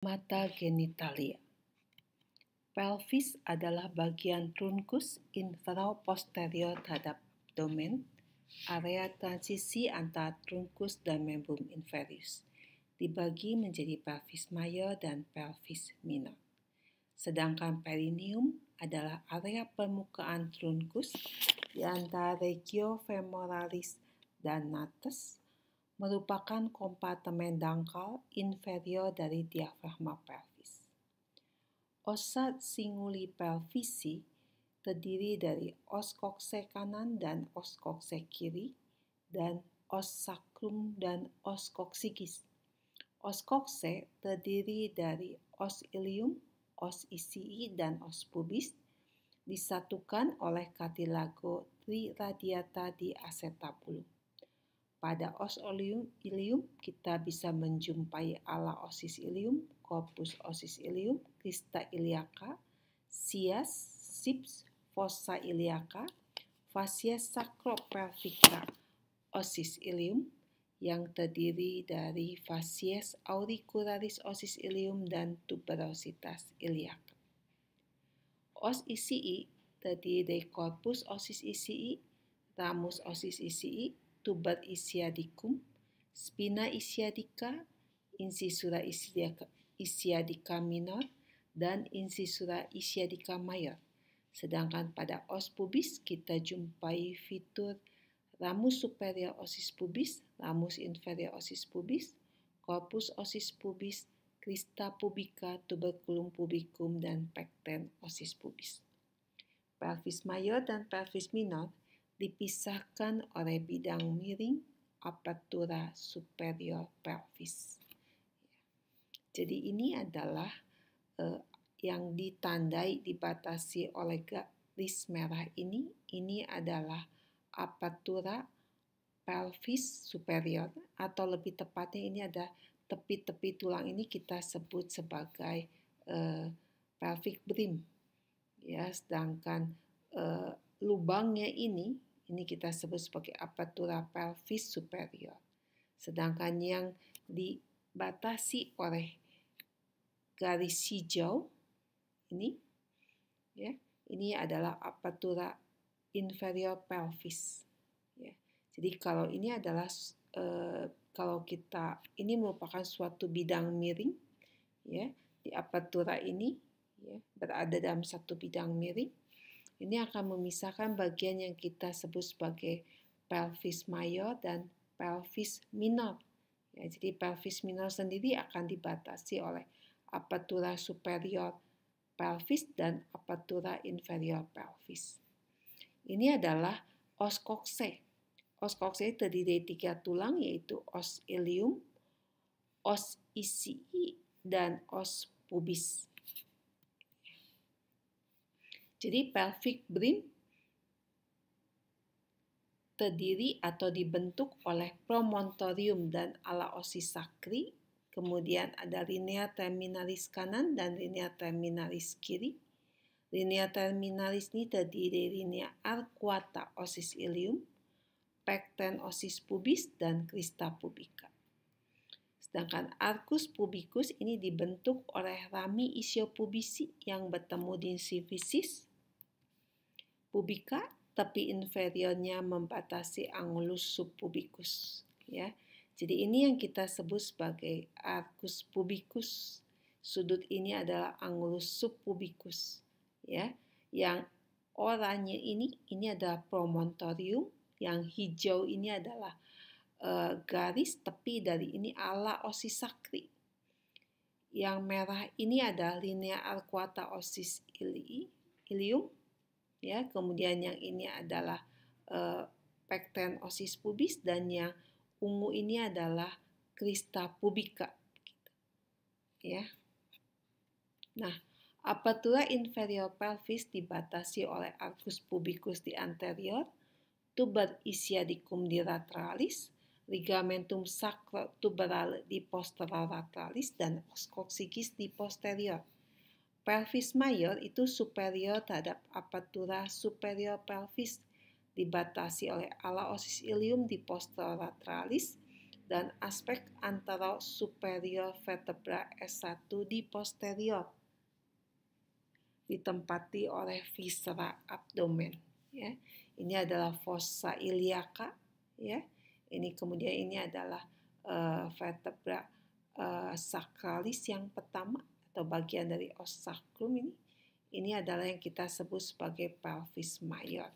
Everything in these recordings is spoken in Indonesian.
Mata genitalia. Pelvis adalah bagian trunkus infraposterior terhadap abdomen, area transisi antara trunkus dan membrum inferius. Dibagi menjadi pelvis mayor dan pelvis minor. Sedangkan perineum adalah area permukaan trunkus di antara regio femoralis dan nates, merupakan kompartemen dangkal inferior dari diafragma pelvis. Ossa singuli pelvisi terdiri dari os kokse kanan dan os kokse kiri, dan os sacrum dan os coccygeus. Os kokse terdiri dari os ilium, os isii, dan os pubis, disatukan oleh cartilago triradiata di acetabulum. Pada os ilium kita bisa menjumpai ala osis ilium, corpus osis ilium, crista iliaca, sias, sips, fossa iliaca, fascia sacropelvica osis ilium yang terdiri dari facies auricularis osis ilium dan tuberositas iliaca. Os isii terdiri dari corpus osis isii, ramus osis isii, tuber ischiadicum, spina ischiadica, incisura ischiadica minor, dan incisura ischiadica mayor. Sedangkan pada os pubis kita jumpai fitur ramus superior osis pubis, ramus inferior osis pubis, corpus osis pubis, crista pubica, tuberculum pubicum, dan pecten osis pubis. Pelvis mayor dan pelvis minor dipisahkan oleh bidang miring apertura superior pelvis. Jadi ini adalah yang ditandai dibatasi oleh garis merah ini. Ini adalah apertura pelvis superior, atau lebih tepatnya ini ada tepi-tepi tulang ini kita sebut sebagai pelvic brim. Ya, sedangkan lubangnya ini kita sebut sebagai apertura pelvis superior. Sedangkan yang dibatasi oleh garis hijau ini, ya, ini adalah apertura inferior pelvis. Ya. Jadi kalau ini adalah ini merupakan suatu bidang miring, ya, di apertura ini, ya, berada dalam satu bidang miring. Ini akan memisahkan bagian yang kita sebut sebagai pelvis mayor dan pelvis minor. Ya, jadi pelvis minor sendiri akan dibatasi oleh apertura superior pelvis dan apertura inferior pelvis. Ini adalah os kokse. Os kokse terdiri dari 3 tulang, yaitu os ilium, os isii, dan os pubis. Jadi pelvic brim terdiri atau dibentuk oleh promontorium dan ala osis sacri, kemudian ada linea terminalis kanan dan linea terminalis kiri. Linea terminalis ini terdiri dari linea arcuata osis ilium, pecten osis pubis, dan crista pubica. Sedangkan arcus pubicus ini dibentuk oleh rami ischiopubici yang bertemu di symphysis pubica, tepi inferiornya membatasi angulus subpubicus. Ya, jadi ini yang kita sebut sebagai arcus pubicus. Sudut ini adalah angulus subpubicus. Ya, yang oranye ini adalah promontorium, yang hijau ini adalah garis tepi dari ini ala osis sacri. Yang merah ini adalah linea arcuata osis ilium. Ya, kemudian yang ini adalah pecten osis pubis, dan yang ungu ini adalah crista pubica. Ya. Nah, apertura inferior pelvis dibatasi oleh arcus pubicus di anterior, tuber ischiadicum di lateralis, ligamentum sacrotuberale di posterolateralis, dan os coccygeus di posterior. Pelvis mayor itu superior terhadap apertura superior pelvis, dibatasi oleh ala osis ilium di posterolateраlis, dan aspek antara superior vertebra S1 di posterior, ditempati oleh viscera abdomen. Ya, ini adalah fossa iliaca. Ya, ini kemudian ini adalah vertebra sacralis yang pertama atau bagian dari os sacrum ini. Ini adalah yang kita sebut sebagai pelvis major.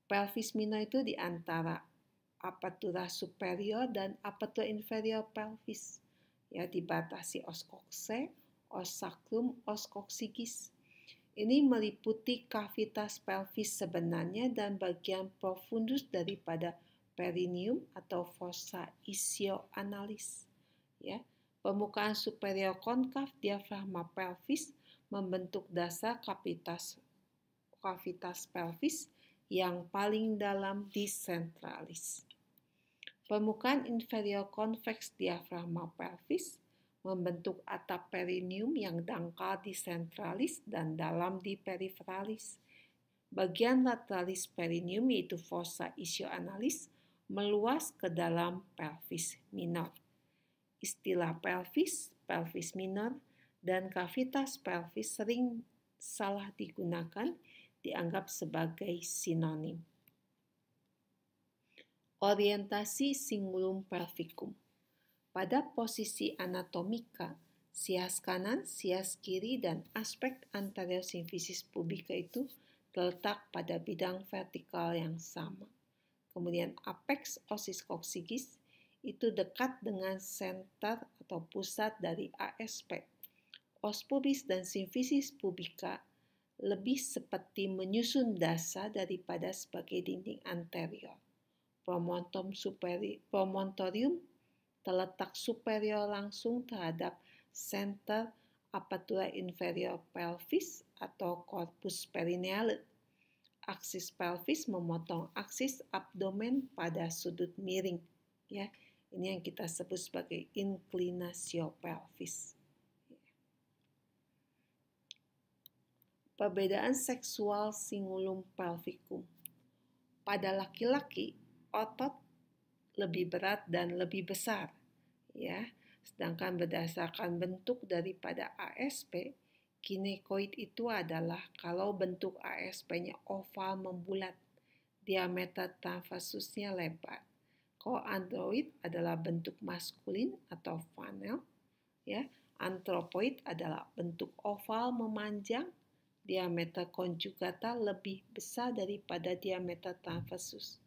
Pelvis minor itu di antara apertura superior dan apertura inferior pelvis. Ya, dibatasi os coxae, os sacrum, os coccygeus. Ini meliputi kavitas pelvis sebenarnya dan bagian profundus daripada perineum atau fossa ischioanalis. Ya, permukaan superior konkav diafragma pelvis membentuk dasar kavitas pelvis yang paling dalam di centralis. Permukaan inferior konveks diafragma pelvis membentuk atap perineum yang dangkal di centralis dan dalam di peripheralis. Bagian lateralis perineum yaitu fossa ischioanalis meluas ke dalam pelvis minor. Istilah pelvis, pelvis minor, dan kavitas pelvis sering salah digunakan, dianggap sebagai sinonim. Orientasi cingulum pelvicum. Pada posisi anatomika, sias kanan, sias kiri, dan aspek anterior simfisis pubica itu terletak pada bidang vertikal yang sama. Kemudian apex osis coccygeus itu dekat dengan senter atau pusat dari ASP. Os pubis dan simfisis pubica lebih seperti menyusun dasa daripada sebagai dinding anterior. Promontorium terletak superior langsung terhadap center apertura inferior pelvis atau corpus perineale. Aksis pelvis memotong aksis abdomen pada sudut miring. Ya, ini yang kita sebut sebagai inclinatio pelvis. Perbedaan seksual cingulum pelvicum. Pada laki-laki, otot lebih berat dan lebih besar, ya. Sedangkan berdasarkan bentuk daripada ASP, ginekoid itu adalah kalau bentuk ASP-nya oval membulat, diameter transversusnya lebar. Kalau android adalah bentuk maskulin atau funnel, ya. Anthropoid adalah bentuk oval memanjang, diameter conjugata lebih besar daripada diameter transversus.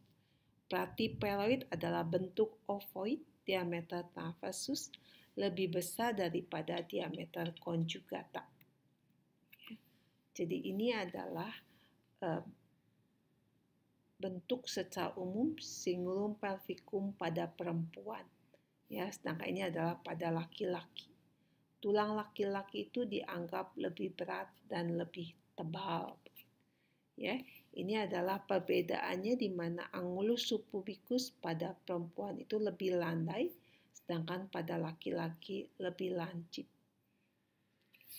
Platypeloid adalah bentuk ovoid, diameter transversus lebih besar daripada diameter conjugata. Jadi ini adalah bentuk secara umum cingulum pelvicum pada perempuan. Ya, sedangkan ini adalah pada laki-laki. Tulang laki-laki itu dianggap lebih berat dan lebih tebal. Ya, ini adalah perbedaannya di mana angulus subpubicus pada perempuan itu lebih landai, sedangkan pada laki-laki lebih lancip.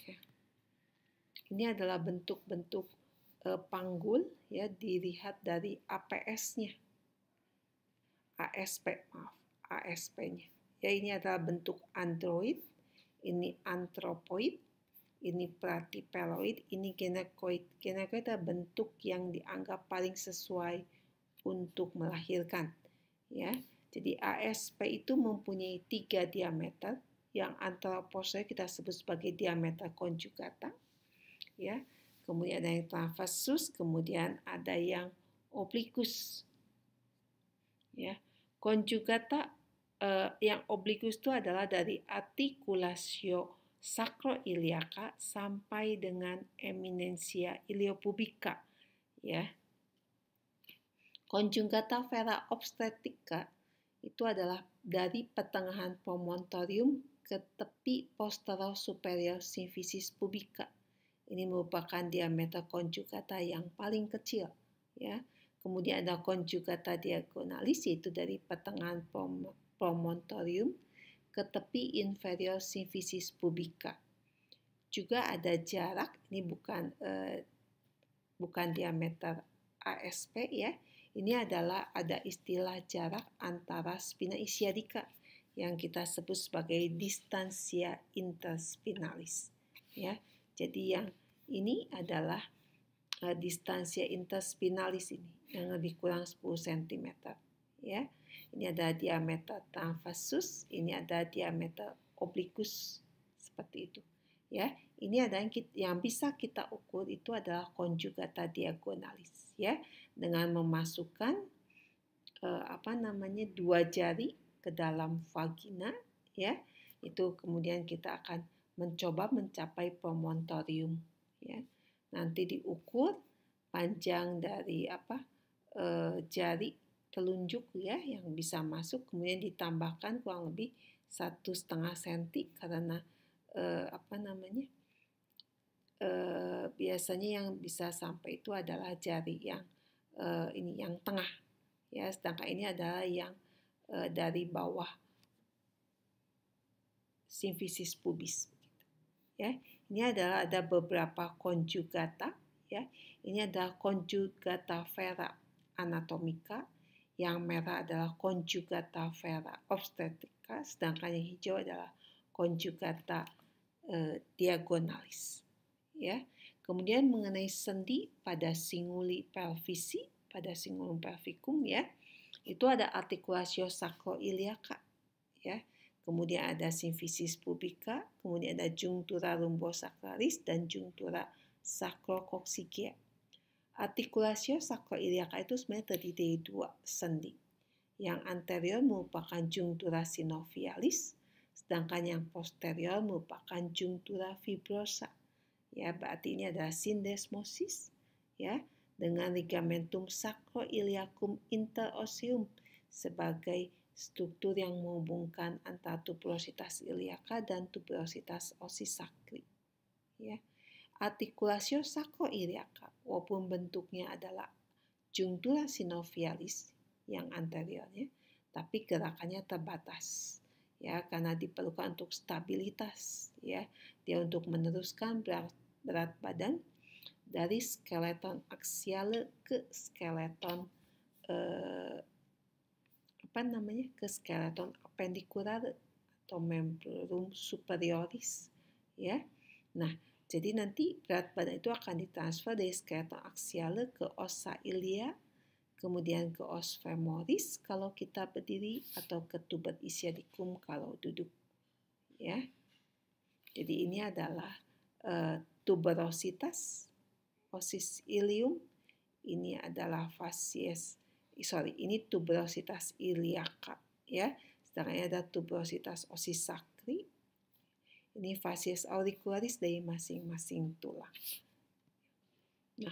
Ya. Ini adalah bentuk-bentuk panggul, ya, dilihat dari APS-nya, ASP-nya. Ya, ini adalah bentuk android. Ini anthropoid, ini platypeloid, ini ginekoid. Ginekoid adalah bentuk yang dianggap paling sesuai untuk melahirkan. Ya, jadi ASP itu mempunyai 3 diameter, yang anthropoid kita sebut sebagai diameter conjugata. Ya, kemudian ada yang transversus, kemudian ada yang obliquus. Ya, conjugata yang obliquus itu adalah dari articulatio sacroiliaca sampai dengan eminentia iliopubica, ya. Conjugata vera obstetrica itu adalah dari pertengahan promontorium ke tepi posterior superior simfisis pubica. Ini merupakan diameter conjugata yang paling kecil, ya. Kemudian ada conjugata diagonalis, yaitu dari pertengahan promontorium ke tepi inferior simfisis pubica. Juga ada jarak, ini bukan diameter ASP, ya. Ini adalah ada istilah jarak antara spina ischiadica yang kita sebut sebagai distansia interspinalis. Ya, jadi yang ini adalah distansia interspinalis ini yang lebih kurang 10 cm. Ya, ini ada diameter transversus, ini ada diameter oblikus seperti itu. Ya, ini ada yang bisa kita ukur itu adalah conjugata diagonalis, ya, dengan memasukkan dua jari ke dalam vagina, ya. Itu kemudian kita akan mencoba mencapai promontorium, ya. Nanti diukur panjang dari jari telunjuk, ya, yang bisa masuk, kemudian ditambahkan kurang lebih 1,5 cm karena biasanya yang bisa sampai itu adalah jari yang yang tengah, ya, sedangkan ini adalah yang dari bawah simfisis pubis, ya. Ini adalah ada beberapa conjugata, ya. Ini adalah conjugata vera anatomica, yang merah adalah conjugata vera obstetrica, sedangkan yang hijau adalah conjugata diagonalis, ya. Kemudian mengenai sendi pada singuli pelvisi, pada singulum pelvicum, ya, itu ada articulatio sacroiliaca, ya. Kemudian ada simfisis pubica, kemudian ada junctura lumbosacralis dan junctura sacrococcygeal. Articulatio sacroiliaca itu sebenarnya terdiri dari dua sendi. Yang anterior merupakan junctura synovialis, sedangkan yang posterior merupakan junctura fibrosa. Ya, berarti ini adalah syndesmosis, ya, dengan ligamentum sacroiliacum interosseum sebagai struktur yang menghubungkan antara tuberositas iliaca dan tuberositas ossis sacri. Ya. Articulatio sacroiliaca, walaupun bentuknya adalah junctura synovialis yang anteriornya, tapi gerakannya terbatas, ya, karena diperlukan untuk stabilitas, ya, dia untuk meneruskan berat badan dari skeleton aksiale ke skeleton ke skeleton appendiculare atau membrum superioris, ya. Nah, jadi nanti berat badan itu akan ditransfer dari skeleton aksiale ke ossa ilia, kemudian ke os femoris kalau kita berdiri, atau ke tuber ischiadicum kalau duduk, ya. Jadi ini adalah tuberositas ossis ilium, ini adalah ini tuberositas iliaca, ya. Sedangkan ini ada tuberositas ossis sacri. Ini facies auricularis dari masing-masing tulang. Nah,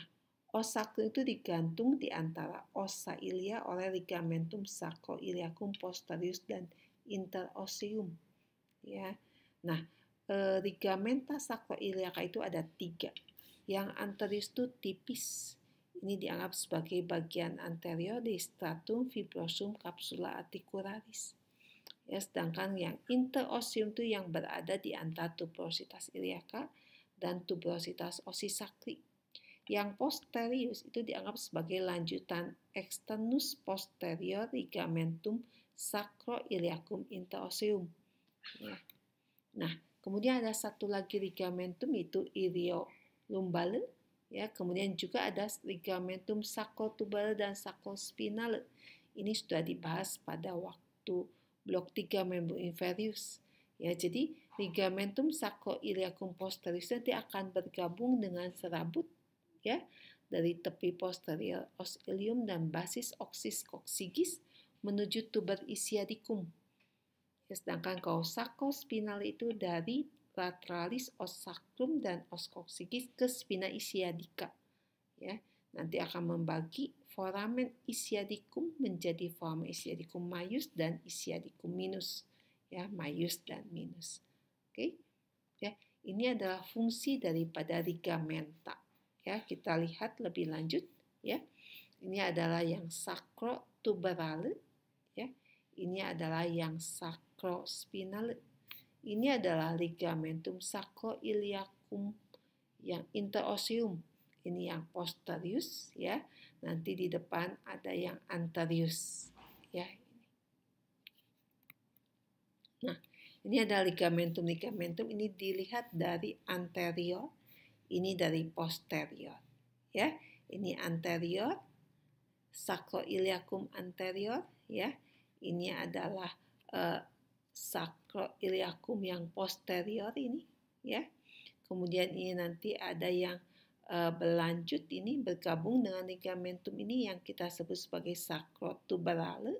os sacri itu digantung di antara ossa ilia oleh ligamentum sacroiliacum posterius dan interosseum, ya. Nah, ligamenta sacroiliaca itu ada 3. Yang anterior itu tipis. Ini dianggap sebagai bagian anterior di stratum fibrosum capsula articularis. Ya, sedangkan yang interosseum itu yang berada di antara tuberositas iliaca dan tuberositas ossis sacri. Yang posterius itu dianggap sebagai lanjutan externus posterior ligamentum sacroiliacum interosseum. Ya. Nah, kemudian ada satu lagi ligamentum, itu iliolumbale, ya. Kemudian juga ada ligamentum sacrotubale dan sacrospinale. Ini sudah dibahas pada waktu blok 3 membrum inferius. Ya, jadi ligamentum sacroiliacum posterius nanti akan bergabung dengan serabut, ya, dari tepi posterior os ilium dan basis ossis coccygis menuju tuber ischiadicum. Ya, sedangkan kalau sacrospinal itu dari lateralis os sacrum dan os coccygis ke spina ischiadica. Ya, nanti akan membagi foramen ischiadicum menjadi foramen ischiadicum maius dan ischiadicum minus, ya, maius dan minus. Oke. Ya, ini adalah fungsi daripada ligamenta. Ya, kita lihat lebih lanjut, ya. Ini adalah yang sacrotuberale, ya. Ini adalah yang sacrospinale. Ini adalah ligamentum sacroiliacum yang interosseum. Ini yang posterius, ya. Nanti di depan ada yang anterius, ya. Nah, ini ada ligamentum. Ligamentum ini dilihat dari anterior, ini dari posterior, ya. Ini anterior, sacroiliacum anterior, ya. Ini adalah sacroiliacum yang posterior ini, ya. Kemudian ini nanti ada yang berlanjut ini bergabung dengan ligamentum ini yang kita sebut sebagai sacrotuberale,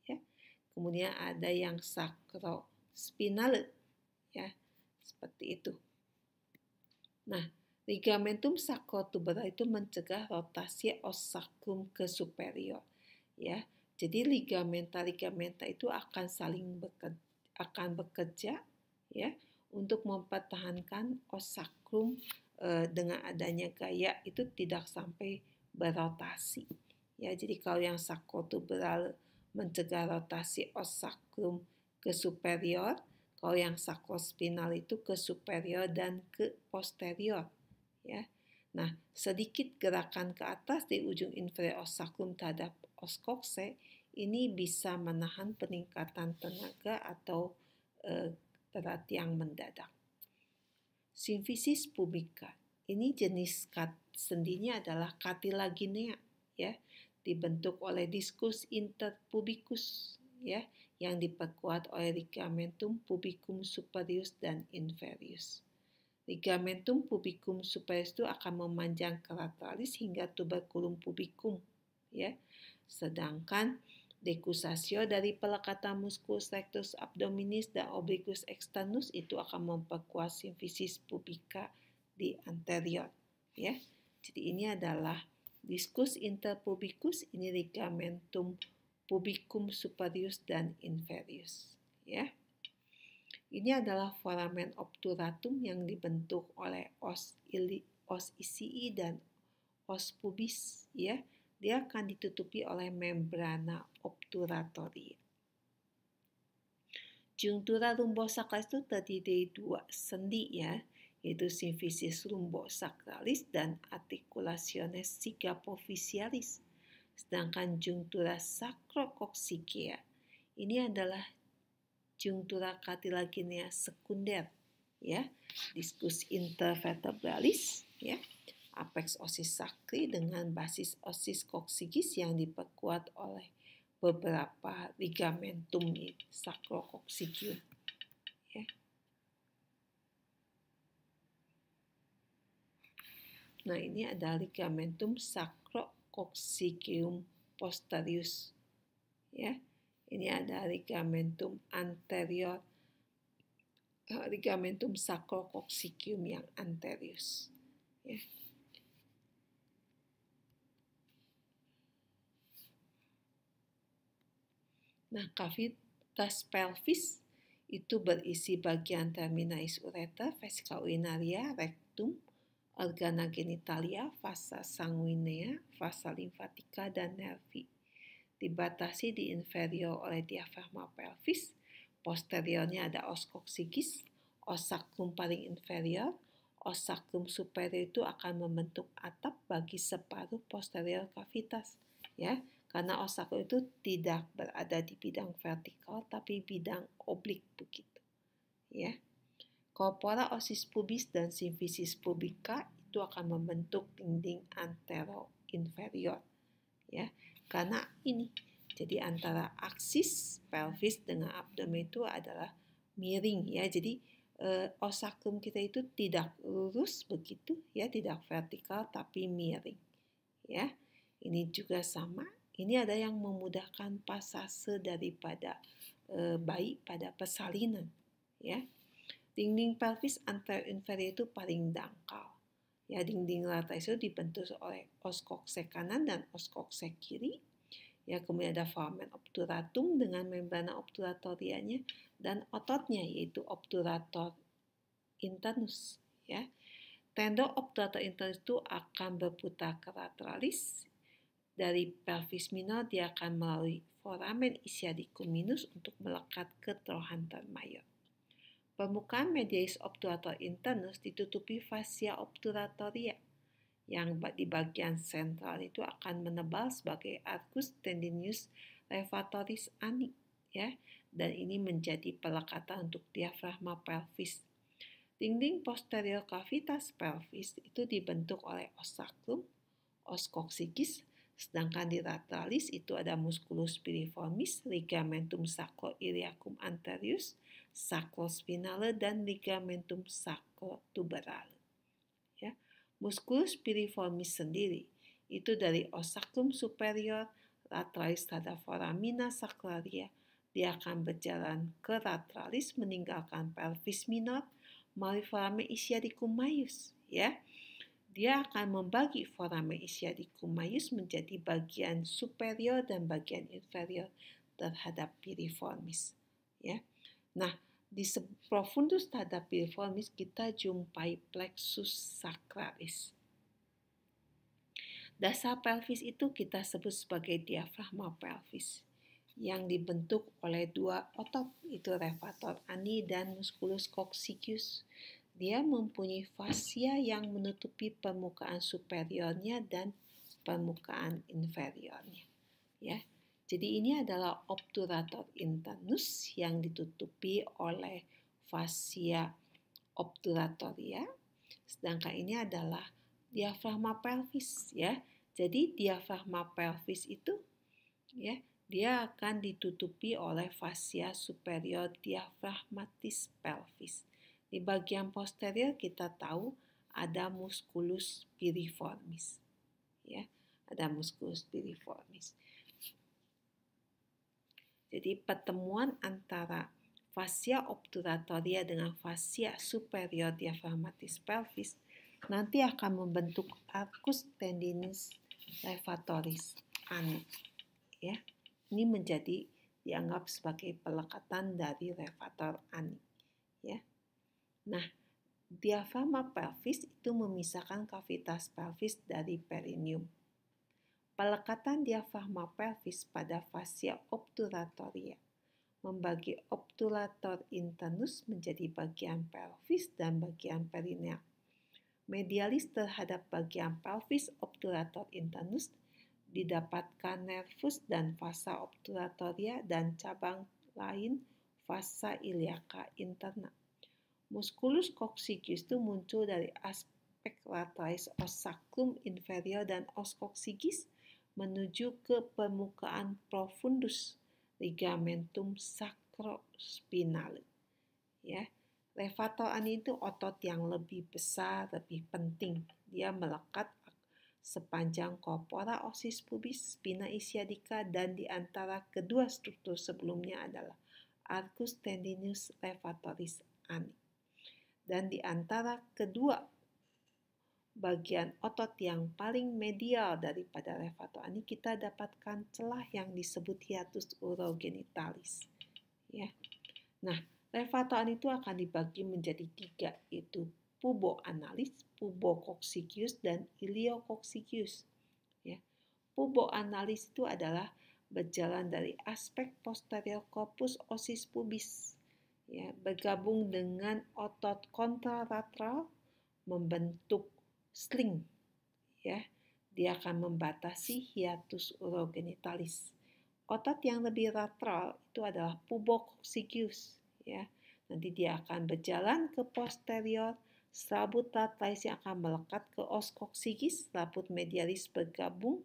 ya. Kemudian ada yang sacrospinale, ya, seperti itu. Nah, ligamentum sacrotuberale itu mencegah rotasi os sacrum ke superior, ya. Jadi ligamenta itu akan saling bekerja, ya, untuk mempertahankan os sacrum dengan adanya gaya itu tidak sampai berotasi. Ya, jadi kalau yang sacrotuberale mencegah rotasi os sacrum ke superior, kalau yang sacrospinal itu ke superior dan ke posterior, ya. Nah, sedikit gerakan ke atas di ujung inferior os sacrum terhadap os coccyx ini bisa menahan peningkatan tenaga atau berat yang mendadak. Symphysis pubica. Ini jenis sendinya adalah cartilaginea, ya, dibentuk oleh discus interpubicus, ya, yang diperkuat oleh ligamentum pubicum superius dan inferius. Ligamentum pubicum superius itu akan memanjang ke lateralis hingga tuberculum pubicum, ya. Sedangkan decussatio dari pelekatan musculus rectus abdominis dan obliquus externus itu akan memperkuat symphysis pubica di anterior, ya. Jadi ini adalah discus interpubicus, ini ligamentum pubicum superius dan inferius, ya. Ini adalah foramen obturatum yang dibentuk oleh os isii dan os pubis, ya. Dia akan ditutupi oleh membrana obturatoria. Junctura lumbosacralis itu terdiri dari dua sendi, ya, yaitu symphysis lumbosacralis dan articulationes sicapofficialis. Sedangkan junctura sacrococcygeal ini adalah junctura cartilaginea sekunder, ya, discus intervertebralis, ya, apex ossis sacri dengan basis ossis coccygis yang diperkuat oleh beberapa ligamentum sacrococcygeum, ya. Nah, ini ada ligamentum sacrococcygeum posterius, ya. Ini ada ligamentum anterior, ligamentum sacrococcygeum yang anterius, ya. Nah, cavitas pelvis itu berisi bagian terminais ureter, vesica urinaria, rectum, organa genitalia, vasa sanguinea, vasa limfatica, dan nervi. Dibatasi di inferior oleh diafragma pelvis, posteriornya ada os coccygis, os sacrum paling inferior, os sacrum superior itu akan membentuk atap bagi separuh posterior cavitas, ya. Karena os sacrum itu tidak berada di bidang vertikal tapi bidang oblik begitu, ya. Corpora ossis pubis dan symphysis pubica itu akan membentuk dinding antero-inferior, ya. Karena ini, jadi antara aksis pelvis dengan abdomen itu adalah miring, ya. Jadi os sacrum kita itu tidak lurus begitu, ya, tidak vertikal tapi miring, ya. Ini juga sama. Ini ada yang memudahkan pasase daripada bayi pada persalinan, ya. Dinding pelvis anterior-inferior itu paling dangkal, ya. Dinding lateralis itu dibentuk oleh os coccyx kanan dan os coccyx kiri, ya. Kemudian ada foramen obturatum dengan membrana obturatorianya dan ototnya yaitu obturator internus, ya. Tendon obturator internus itu akan berputar ke lateralis. Dari pelvis minor dia akan melalui foramen ischiadicum minus untuk melekat ke trochanter major. Permukaan medialis obturator internus ditutupi fascia obturatoria, yang di bagian sentral itu akan menebal sebagai arcus tendinous levatorius ani, ya. Dan ini menjadi pelekatan untuk diafragma pelvis. Dinding posterior cavitas pelvis itu dibentuk oleh os sacrum, os coccygeus, sedangkan di lateralis itu ada musculus piriformis, ligamentum sacroiliacum anterius, sacrospinale, dan ligamentum sacrotuberale. Ya. Musculus piriformis sendiri itu dari os sacrum superior, lateralis tada foramina sacralia. Dia akan berjalan ke lateralis meninggalkan pelvis minor melalui foramen ischiadicum maius, ya. Dia akan membagi foramen ischiadicum maius menjadi bagian superior dan bagian inferior terhadap piriformis, ya. Nah, di profundus terhadap piriformis kita jumpai plexus sacralis. Dasar pelvis itu kita sebut sebagai diafragma pelvis yang dibentuk oleh dua otot, itu levator ani dan musculus coccygeus. Dia mempunyai fascia yang menutupi permukaan superiornya dan permukaan inferiornya. Ya, jadi ini adalah obturator internus yang ditutupi oleh fascia obturatoria, sedangkan ini adalah diafragma pelvis, ya. Jadi diafragma pelvis itu, ya, dia akan ditutupi oleh fascia superior diafragmatis pelvis. Di bagian posterior kita tahu ada musculus piriformis, ya, ada musculus piriformis. Jadi pertemuan antara fascia obturatoria dengan fascia superior diafragmatis pelvis nanti akan membentuk arcus tendinous levatorius ani, ya. Ini menjadi dianggap sebagai pelekatan dari levator ani, ya. Nah, diafragma pelvis itu memisahkan kavitas pelvis dari perineum. Pelekatan diafragma pelvis pada fascia obturatoria membagi obturator internus menjadi bagian pelvis dan bagian perineal. Medialis terhadap bagian pelvis obturator internus didapatkan nervus dan fossa obturatoria dan cabang lain fossa iliaca interna. Musculus coccygeus itu muncul dari aspek lateralis os sacrum inferior dan os coccygeus menuju ke permukaan profundus ligamentum sacrospinale. Ya, levator ani itu otot yang lebih besar, lebih penting. Dia melekat sepanjang corpora ossis pubis, spina ischiadica, dan di antara kedua struktur sebelumnya adalah arcus tendinous levatorius ani. Dan di antara kedua bagian otot yang paling medial daripada levator ani kita dapatkan celah yang disebut hiatus urogenitalis. Ya. Nah, levator ani itu akan dibagi menjadi 3, yaitu puboanalis, pubococcygeus, dan iliococcygeus. Ya. Puboanalis itu adalah berjalan dari aspek posterior corpus ossis pubis, ya, bergabung dengan otot kontralateral membentuk sling, ya. Dia akan membatasi hiatus urogenitalis. Otot yang lebih lateral itu adalah pubococcygeus, ya. Nanti dia akan berjalan ke posterior, selaput lateralis yang akan melekat ke os coccygeus, selaput medialis bergabung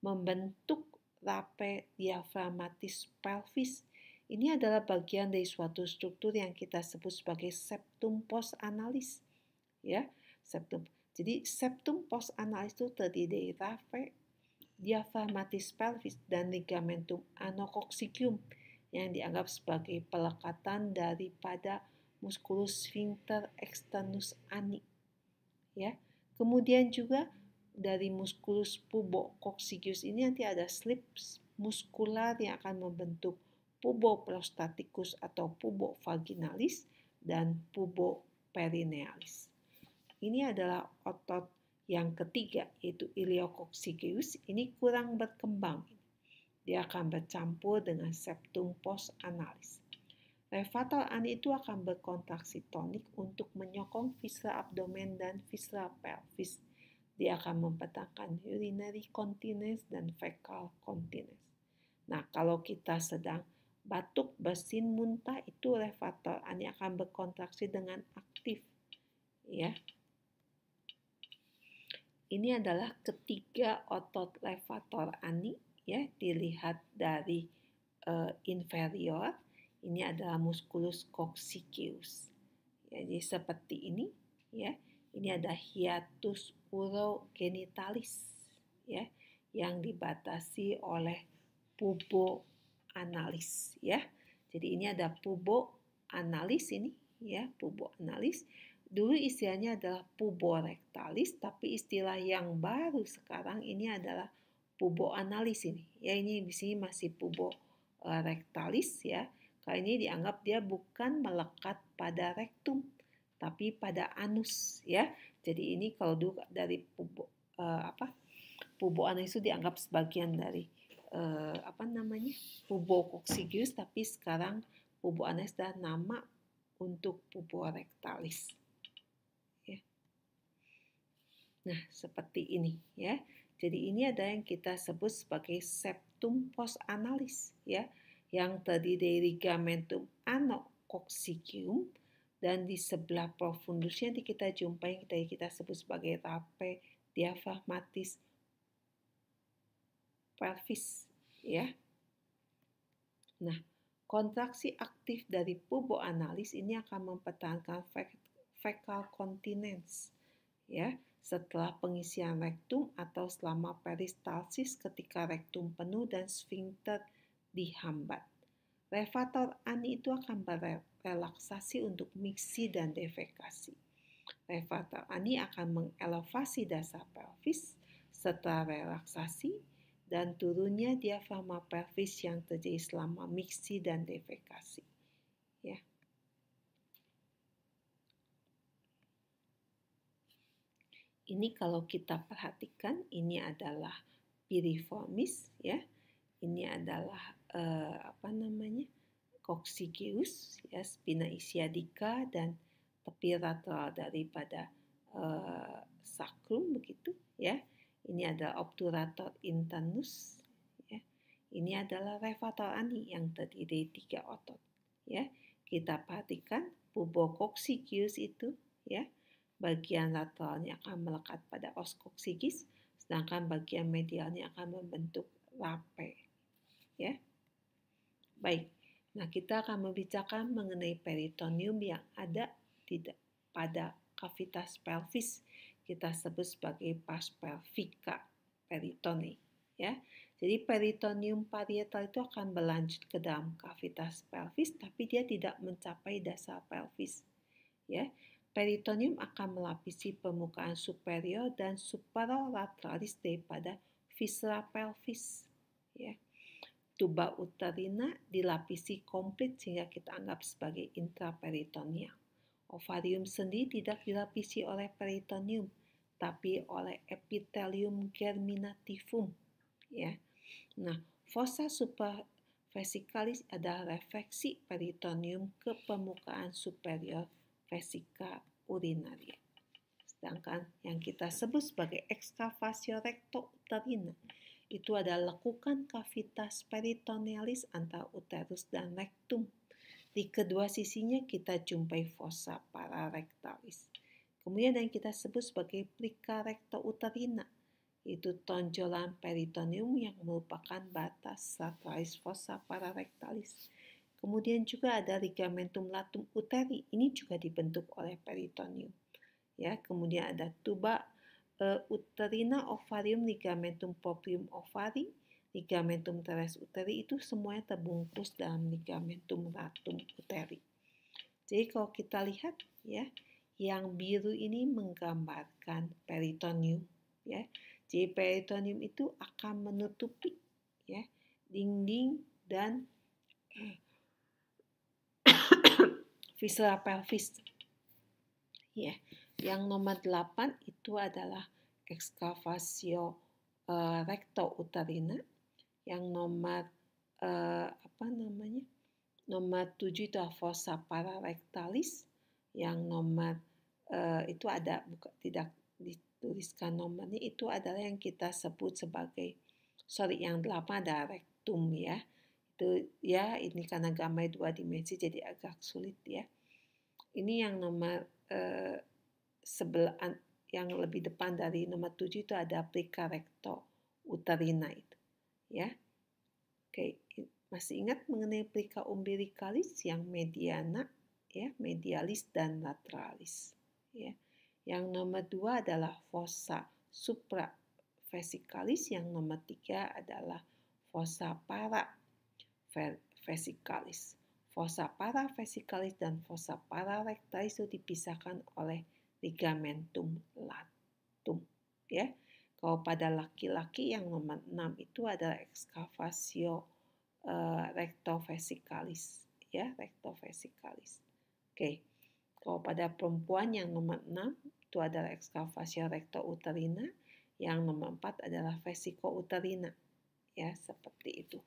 membentuk rape diafragmatis pelvis. Ini adalah bagian dari suatu struktur yang kita sebut sebagai septum post analis, ya, septum. Jadi septum post analis itu terdiri dari rape diafragmatis pelvis dan ligamentum anococcygeum yang dianggap sebagai pelekatan daripada musculus sphincter externus ani, ya. Kemudian juga dari musculus pubococcygeus ini nanti ada slip muskular yang akan membentuk puboprostaticus atau pubovaginalis dan puboperinealis. Ini adalah otot yang ketiga, yaitu iliococcygeus. Ini kurang berkembang. Dia akan bercampur dengan septum post analis. Levator ani itu akan berkontraksi tonik untuk menyokong viscera abdomen dan viscera pelvis. Dia akan mempetakan urinary continence dan fecal continence. Nah, kalau kita sedang batuk, bersin, muntah, itu levator ani akan berkontraksi dengan aktif, ya. Ini adalah ketiga otot levator ani, ya, dilihat dari inferior. Ini adalah musculus coccygeus. Ya, jadi seperti ini, ya. Ini ada hiatus urogenitalis, ya, yang dibatasi oleh pubo analis, ya. Jadi ini ada pubo analis ini, ya, pubo analis. Dulu istilahnya adalah pubo rectalis, tapi istilah yang baru sekarang ini adalah pubo analis ini. Ya, ini di sini masih pubo rectalis, ya. Kali ini dianggap dia bukan melekat pada rektum, tapi pada anus, ya. Jadi ini kalau dulu dari pubo pubo anus itu dianggap sebagian dari pubo coccygeus, tapi sekarang pubo anus adalah nama untuk pubo rectalis. Ya. Nah, seperti ini, ya. Jadi ini ada yang kita sebut sebagai septum post analis, ya, yang terdiri dari ligamentum anococcygeum, dan di sebelah profundusnya kita jumpai yang kita sebut sebagai rape diaphragmatis pelvis, ya. Nah, kontraksi aktif dari pubo analis ini akan mempertahankan fecal continence, ya, setelah pengisian rektum atau selama peristalsis ketika rektum penuh dan sfinkter dihambat. Levator ani itu akan berelaksasi untuk miksi dan defekasi. Levator ani akan mengelevasi dasar pelvis setelah relaksasi dan turunnya diafragma pelvis yang terjadi selama miksi dan defekasi. Ya. Ini kalau kita perhatikan, ini adalah piriformis, ya. Ini adalah coccygeus, ya, spina ischiadica dan tepi lateral daripada sacrum, begitu, ya. Ini adalah obturator internus, ya. Ini adalah levator ani yang terdiri dari 3 otot, ya. Kita perhatikan pubo coccygeus itu, ya. Bagian lateralnya akan melekat pada os coccygeus, sedangkan bagian medialnya akan membentuk rape, ya. Baik. Nah, kita akan membicarakan mengenai peritoneum yang ada pada kavitas pelvis. Kita sebut sebagai pars pelvica peritonei, ya. Jadi peritoneum parietal itu akan berlanjut ke dalam kavitas pelvis, tapi dia tidak mencapai dasar pelvis, ya. Peritoneum akan melapisi permukaan superior dan superolatralis daripada viscera pelvis, ya. Tuba uterina dilapisi komplit sehingga kita anggap sebagai intraperitoneal. Ovarium sendiri tidak dilapisi oleh peritoneum, tapi oleh epithelium germinativum, ya. Nah, fossa supervesicalis adalah refleksi peritoneum ke permukaan superior vesica urinaria. Sedangkan yang kita sebut sebagai excavavatio recto uterina itu adalah lekukan kavitas peritonealis antara uterus dan rektum. Di kedua sisinya kita jumpai fossa pararectalis. Kemudian yang kita sebut sebagai plica recto uterina, itu tonjolan peritoneum yang merupakan batas lateral fossa pararectalis. Kemudian juga ada ligamentum latum uteri, ini juga dibentuk oleh peritoneum. Ya, kemudian ada tuba uterina, ovarium, ligamentum proprium ovari, ligamentum teres uteri, itu semuanya terbungkus dalam ligamentum latum uteri. Jadi kalau kita lihat, ya, yang biru ini menggambarkan peritoneum, ya. Jadi peritoneum itu akan menutupi, ya, dinding dan viscera pelvis. Ya, yang nomor 8 itu adalah excavavatio recto uterina. Yang nomor nomor 7 itu fossa pararectalis. Yang nomor itu ada tidak dituliskan nomornya itu adalah yang kita sebut sebagai, yang 8 ada rektum ya. Itu ya, ini karena gambar 2 dimensi jadi agak sulit ya. Ini yang nomor sebelah yang lebih depan dari nomor 7 itu ada plica recto uterina itu ya. Oke, masih ingat mengenai plica umbilicalis yang mediana ya, medialis dan lateralis ya. Yang nomor 2 adalah fossa supravesicalis, yang nomor 3 adalah fossa paravesicalis. Fossa paravesicalis dan fossa pararectalis itu dipisahkan oleh ligamentum latum ya. Kalau pada laki-laki yang nomor 6 itu adalah excavatio rectovesicalis ya, rectovesicalis. Oke. Kalau pada perempuan yang nomor 6 itu adalah excavatio rectouterina, yang nomor 4 adalah vesicouterina. Ya, seperti itu.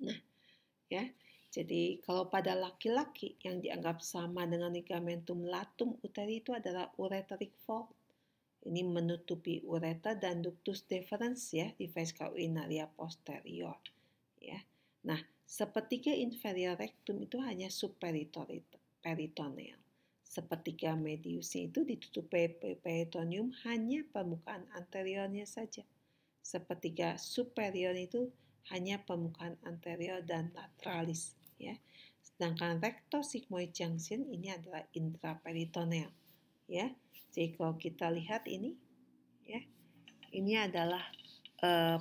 Nah, ya. Jadi kalau pada laki-laki yang dianggap sama dengan ligamentum latum uteri itu adalah ureteric fold. Ini menutupi ureter dan ductus deferens ya di vesica urinaria posterior. Ya. Nah, sepertiga inferior rectum itu hanya subperitoneal. Sepertiga mediusnya itu ditutupi peritoneum hanya permukaan anteriornya saja. Sepertiga superior itu hanya permukaan anterior dan lateralis. Ya. Sedangkan rectosigmoid junction ini adalah intraperitoneal. Ya. Jadi kalau kita lihat ini, ya, ini adalah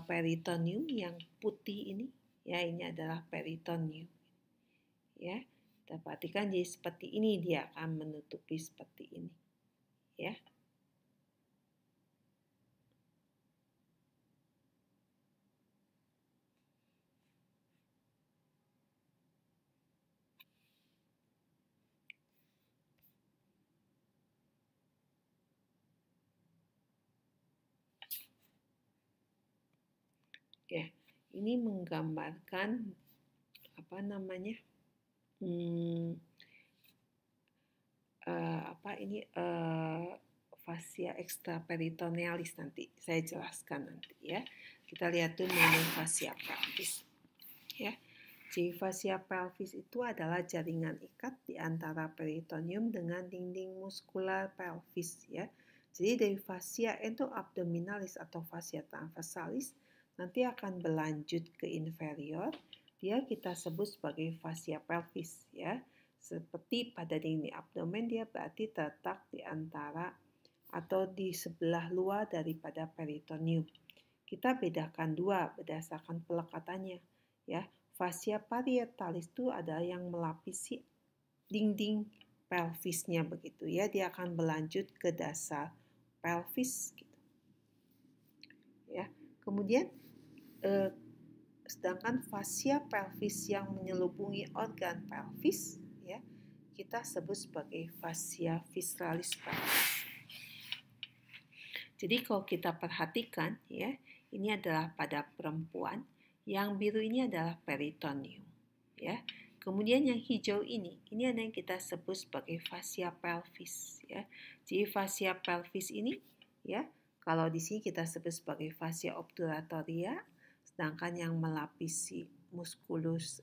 peritoneum yang putih ini. Ya, ini adalah peritoneum. Ya, kita perhatikan jadi seperti ini, dia akan menutupi seperti ini. Ya. Ya, ini menggambarkan apa namanya? Fascia extraperitonealis, nanti saya jelaskan nanti ya. Kita lihat dulu mengenai fascia pelvis. Ya. Jadi fascia pelvis itu adalah jaringan ikat di antara peritoneum dengan dinding muskular pelvis ya. Jadi dari fascia endoabdominalis atau fascia transversalis nanti akan berlanjut ke inferior, dia kita sebut sebagai fascia pelvis ya. Seperti pada dinding abdomen, dia berarti terletak di antara atau di sebelah luar daripada peritoneum. Kita bedakan dua berdasarkan pelekatannya. Ya, fascia parietalis itu adalah yang melapisi dinding pelvisnya begitu ya. Dia akan berlanjut ke dasar pelvis. Gitu. Ya, kemudian sedangkan fascia pelvis yang menyelubungi organ pelvis ya, kita sebut sebagai fascia visceralis pelvis. Jadi kalau kita perhatikan ya, ini adalah pada perempuan, yang biru ini adalah peritoneum ya. Kemudian yang hijau ini ada yang kita sebut sebagai fascia pelvis ya. Jadi fascia pelvis ini ya, kalau di sini kita sebut sebagai fascia obturatoria, sedangkan yang melapisi musculus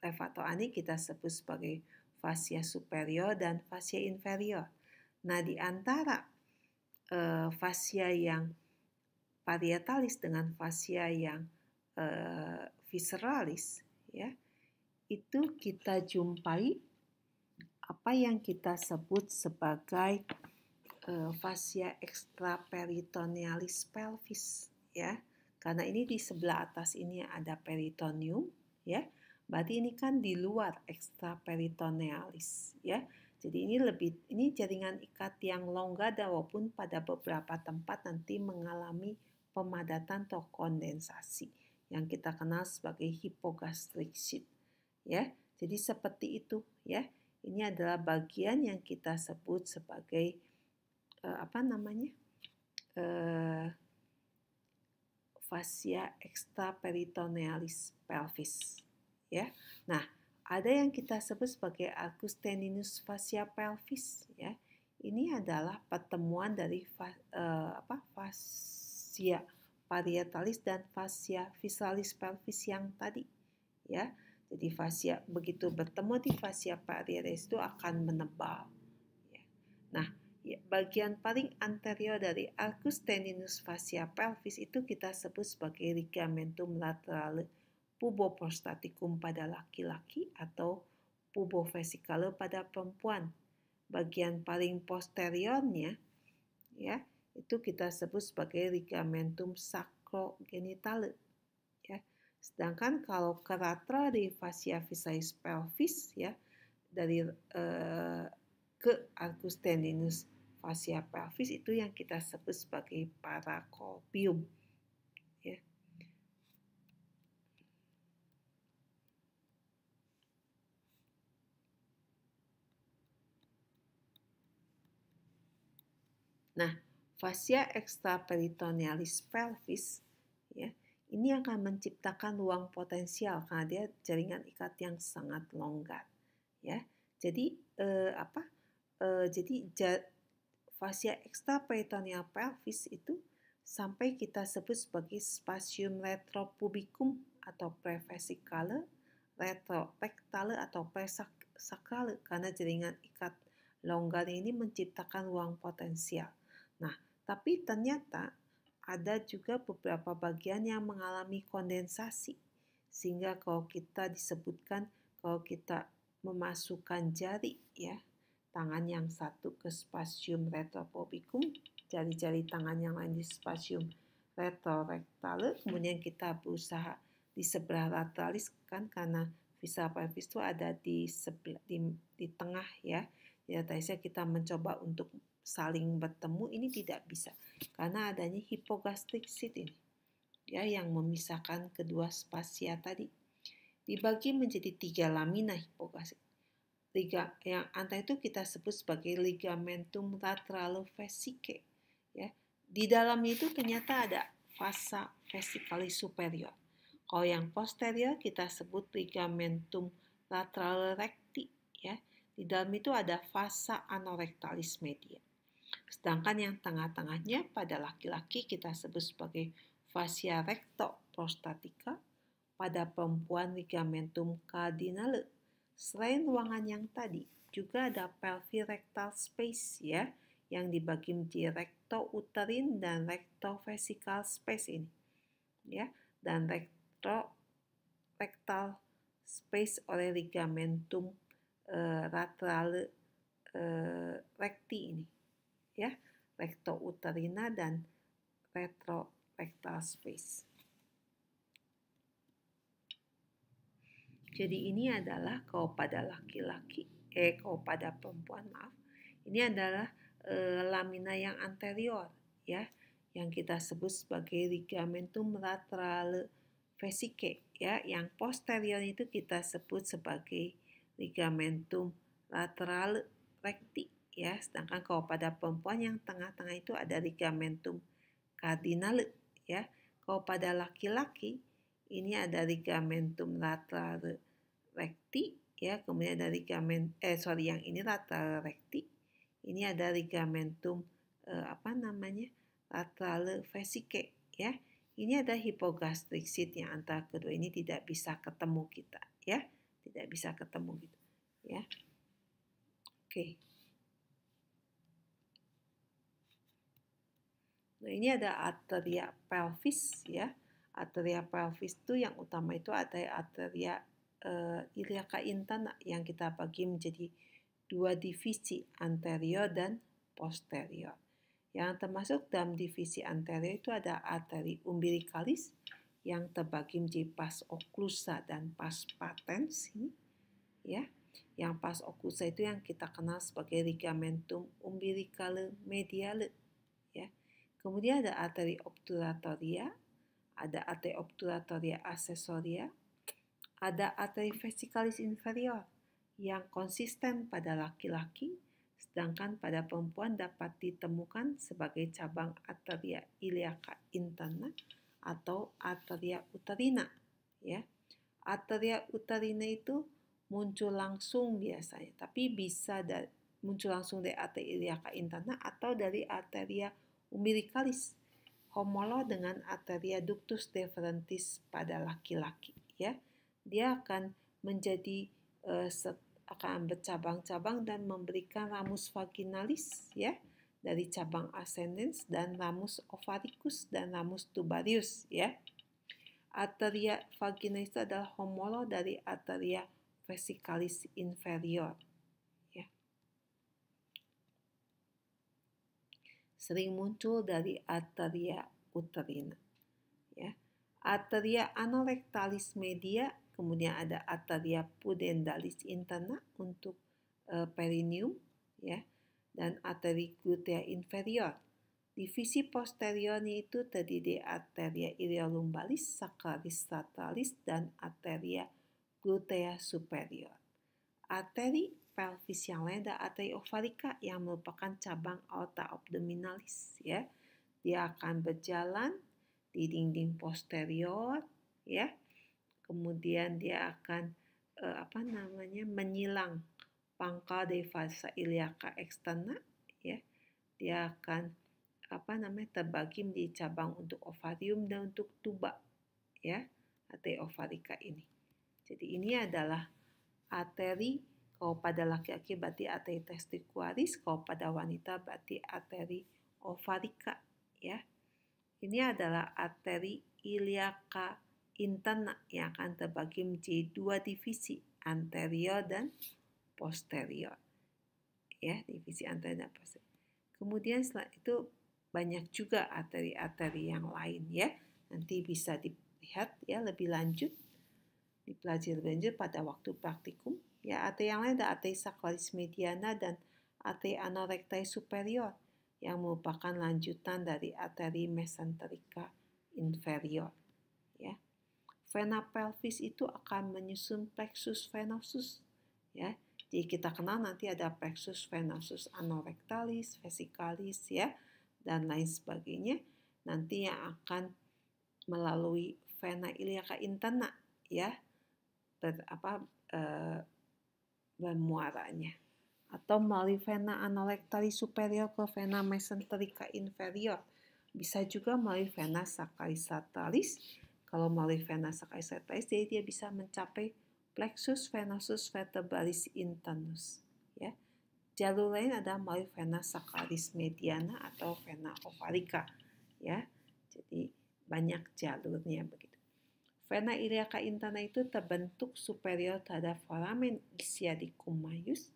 levator kita sebut sebagai fascia superior dan fascia inferior. Nah, di antara fascia yang parietalis dengan fascia yang visceralis ya, itu kita jumpai apa yang kita sebut sebagai fascia extraperitonealis pelvis ya. Karena ini di sebelah atas ini ada peritoneum ya. Berarti ini kan di luar extraperitonealis ya. Jadi ini jaringan ikat yang longgar dan walaupun pada beberapa tempat nanti mengalami pemadatan atau kondensasi yang kita kenal sebagai hypogastric sheath ya. Jadi seperti itu ya. Ini adalah bagian yang kita sebut sebagai fascia extraperitonealis pelvis ya. Nah, Ada yang kita sebut sebagai arcus tendinus fascia pelvis, ya. Ini adalah pertemuan dari fascia parietalis dan fascia visceralis pelvis yang tadi, ya. Jadi fascia begitu bertemu di fascia parietalis itu akan menebal. Ya. Nah, bagian paling anterior dari arcus tendinus fascia pelvis itu kita sebut sebagai ligamentum laterale puboprostaticum pada laki-laki atau pubovesicale pada perempuan. Bagian paling posteriornya, ya, itu kita sebut sebagai ligamentum sacrogenitale, ya. Sedangkan kalau keratra di fascia visceralis pelvis, ya, dari ke arcus tendinus fascia pelvis itu yang kita sebut sebagai paracorpium, ya. Nah, fascia extraperitonealis pelvis, ya, ini akan menciptakan ruang potensial karena dia jaringan ikat yang sangat longgar, ya. Jadi fascia extraperitoneal pelvis itu sampai kita sebut sebagai spatium retropubicum atau prevesicale, retrorectale atau presacrale karena jaringan ikat longgar ini menciptakan ruang potensial. Nah, tapi ternyata ada juga beberapa bagian yang mengalami kondensasi. Sehingga kalau kita disebutkan, kalau kita memasukkan jari, ya, tangan yang satu ke spatium retropubicum, jari-jari tangan yang lain di spatium retrorectale, kemudian kita berusaha di sebelah lateralis kan karena viscera pelvis itu ada di tengah, ya. Ya, tadi kita mencoba untuk saling bertemu, ini tidak bisa karena adanya hypogastric seat ini, ya, yang memisahkan kedua spasia tadi. Dibagi menjadi 3 lamina hypogastric. Yang antara itu kita sebut sebagai ligamentum lateralo-vesicae, ya. Di dalamnya itu ternyata ada fossa vesicalis superior. Kalau yang posterior kita sebut ligamentum lateral recti, ya. Di dalam itu ada fossa anorectalis media. Sedangkan yang tengah-tengahnya pada laki-laki kita sebut sebagai fascia recto-prostatica, pada perempuan ligamentum cardinale. Selain ruangan yang tadi, juga ada pelvirectal space, ya, yang dibagi menjadi recto-uterine dan recto-vesical space ini, ya, dan rectal space oleh ligamentum laterale recti ini, ya, recto-uterina dan retrorectal space. Jadi ini adalah kalau pada perempuan, maaf, ini adalah lamina yang anterior, ya, yang kita sebut sebagai ligamentum laterale vesicae, ya. Yang posterior itu kita sebut sebagai ligamentum laterale recti, ya. Sedangkan kalau pada perempuan yang tengah-tengah itu ada ligamentum cardinale, ya. Kalau pada laki-laki ini ada ligamentum laterale recti, ya, kemudian ada yang ini lateral recti, ini ada ligamentum laterale vesicae, ya. Ini ada hypogastric seat yang antara kedua ini tidak bisa ketemu kita, ya, tidak bisa ketemu gitu, ya. Oke. Nah, ini ada arteria pelvis, ya. Arteria pelvis itu yang utama itu ada arteria iliaca interna yang kita bagi menjadi 2 divisi, anterior dan posterior. Yang termasuk dalam divisi anterior itu ada arteri umbilicalis yang terbagi menjadi pars occlusa dan pars patens, ya. Yang pars occlusa itu yang kita kenal sebagai ligamentum umbilicale mediale, ya. Kemudian ada arteri obturatoria, ada arteri obturatoria accessoria, ada arteri vesicalis inferior yang konsisten pada laki-laki, sedangkan pada perempuan dapat ditemukan sebagai cabang arteria iliaca interna atau arteria uterina, ya. Arteria uterina itu muncul langsung biasanya, tapi bisa muncul langsung dari arteria iliaca interna atau dari arteria umbilicalis, homolog dengan arteria ductus deferentis pada laki-laki. Ya, dia akan menjadi akan bercabang-cabang dan memberikan ramus vaginalis, ya, dari cabang ascendens dan ramus ovaricus dan ramus tubarius, ya. Arteria vaginalis itu adalah homolog dari arteria vesicalis inferior. Ya. Sering muncul dari arteria uterina. Ya. Arteria anorectalis media, kemudian ada arteria pudendalis interna untuk perineum, ya, dan arteri glutea inferior. Divisi posteriornya itu terdiri arteria iliolumbalis, sacralis laterales, dan arteria glutea superior. Arteri pelvis yang lain adalah arteri ovarica yang merupakan cabang aorta abdominalis, ya. Dia akan berjalan di dinding posterior, ya. Kemudian dia akan menyilang pangkal dari vasa iliaca externa, ya. Dia akan terbagi menjadi cabang untuk ovarium dan untuk tuba, ya, arteri ovarica ini. Jadi ini adalah arteri, kalau pada laki-laki berarti arteri testicularis, kalau pada wanita berarti arteri ovarica, ya. Ini adalah arteri iliaca interna yang akan terbagi menjadi dua divisi, anterior dan posterior. Ya, divisi anterior dan posterior. Kemudian setelah itu banyak juga arteri-arteri yang lain, ya. Nanti bisa dilihat ya lebih lanjut, dipelajari lebih lanjut pada waktu praktikum. Ya, arteri yang lain ada arteri sacralis mediana dan arteri anorectalis superior yang merupakan lanjutan dari arteri mesenterica inferior. Ya. Vena pelvis itu akan menyusun plexus venosus, ya. Jadi kita kenal nanti ada plexus venosus anorectalis, vesicalis, ya, dan lain sebagainya. Nanti yang akan melalui vena iliaca interna, ya, bermuaranya, atau melalui vena anorectalis superior ke vena mesenterica inferior. Bisa juga melalui vena sacralis laterales. Kalau melalui vena sacralis laterales, jadi dia bisa mencapai plexus venosus vertebralis internus, ya. Jalur lain adalah melalui vena sacralis mediana atau vena ovarica, ya. Jadi banyak jalurnya begitu. Vena iliaca interna itu terbentuk superior terhadap foramen ischiadicum majus.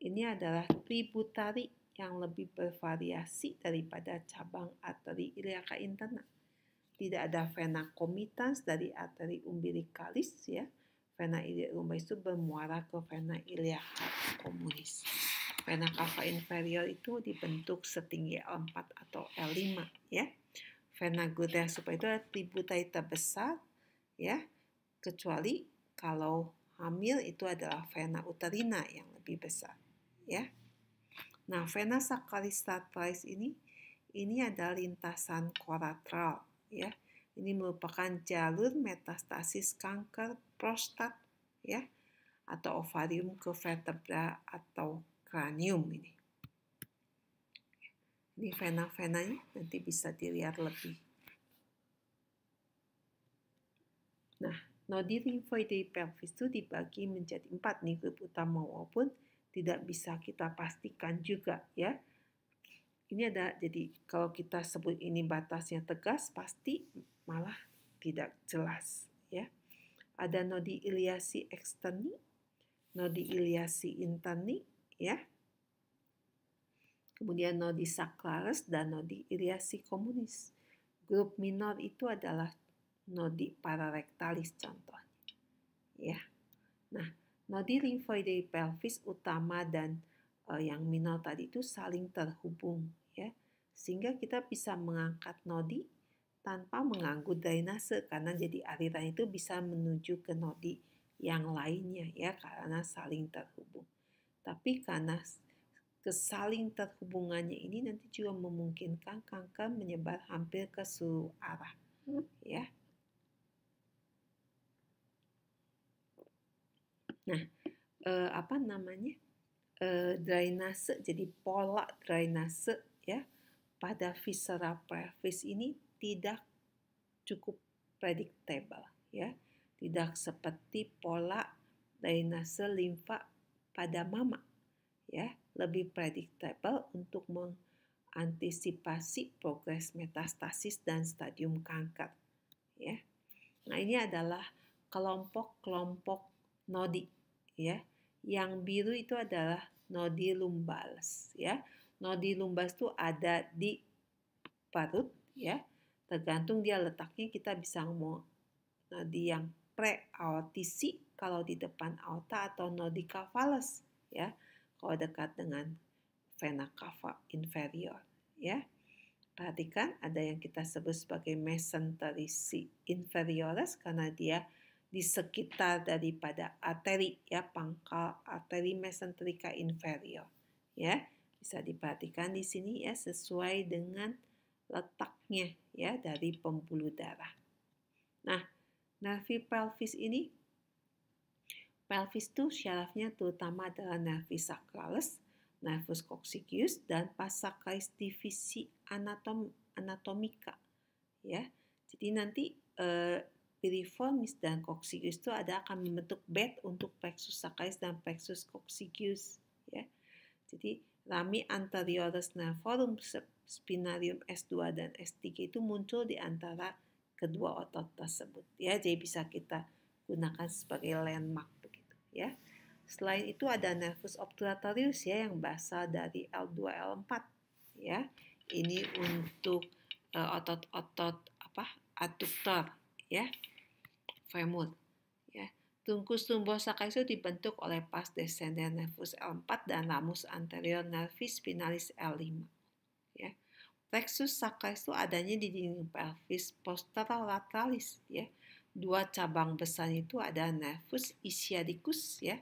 Ini adalah tributari yang lebih bervariasi daripada cabang arteri iliaca interna. Tidak ada vena comitans dari arteri umbilicalis, ya. Vena iliaca lumbalis itu bermuara ke vena iliaca communis. Vena cava inferior itu dibentuk setinggi L4 atau L5, ya. Vena glutea superior itu adalah tributari terbesar, ya. Kecuali kalau hamil itu adalah vena uterina yang lebih besar, ya. Nah, vena sacralis laterales ini adalah lintasan kolateral, ya. Ini merupakan jalur metastasis kanker prostat, ya, atau ovarium ke vertebra atau kranium ini. Ini vena-venanya nanti bisa dilihat lebih. Nah, nodi limfoide pelvis itu dibagi menjadi 4 nih grup utama, walaupun tidak bisa kita pastikan juga, ya. Ini ada, jadi kalau kita sebut ini batasnya tegas, pasti malah tidak jelas, ya. Ada nodi iliasi externi, nodi iliasi interni, ya. Kemudian nodi sacralis dan nodi iliasi communis. Grup minor itu adalah nodi pararectalis contohnya, ya. Nah, nodi limfoide pelvis utama dan yang minor tadi itu saling terhubung, ya, sehingga kita bisa mengangkat nodi tanpa mengganggu drainase, karena jadi aliran itu bisa menuju ke nodi yang lainnya, ya, karena saling terhubung. Tapi karena kesaling terhubungannya ini nanti juga memungkinkan kanker menyebar hampir ke seluruh arah, ya. Nah, drainase, jadi pola drainase ya pada viscera pelvis ini tidak cukup predictable ya, tidak seperti pola drainase limfa pada mama ya, lebih predictable untuk mengantisipasi progres metastasis dan stadium kanker ya. Nah, ini adalah kelompok-kelompok nodi ya. Yang biru itu adalah nodi lumbals ya. Nodi lumbals itu ada di parut ya. Tergantung dia letaknya, kita bisa mau nodi yang pre-aortisi kalau di depan aorta, atau nodi cavalis ya kalau dekat dengan vena cava inferior ya. Perhatikan ada yang kita sebut sebagai mesenterici inferioris karena dia di sekitar daripada arteri ya, pangkal arteri mesenterica inferior ya. Bisa diperhatikan di sini ya, sesuai dengan letaknya ya dari pembuluh darah. Nah, nervi pelvis ini, pelvis itu syarafnya terutama adalah nervus sacralis, nervus coccygeus, dan pars sacralis divisi anatomica ya. Jadi nanti piriformis dan coccygeus itu akan membentuk bed untuk plexus sacralis dan plexus coccygeus ya. Jadi rami anterioris nervorum spinarium S2 dan S3 itu muncul di antara kedua otot tersebut ya. Jadi bisa kita gunakan sebagai landmark begitu ya. Selain itu ada nervus obturatorius ya, yang berasal dari L2 L4 ya. Ini untuk otot-otot adduktor ya, femur ya. Trunkus lumbosacralis itu dibentuk oleh pars descendens nervus L4 dan ramus anterior nervis spinalis L5 ya. Plexus sacralis itu adanya di dinding pelvis posterolaterales ya. Dua cabang besar itu ada nervus ischiadicus ya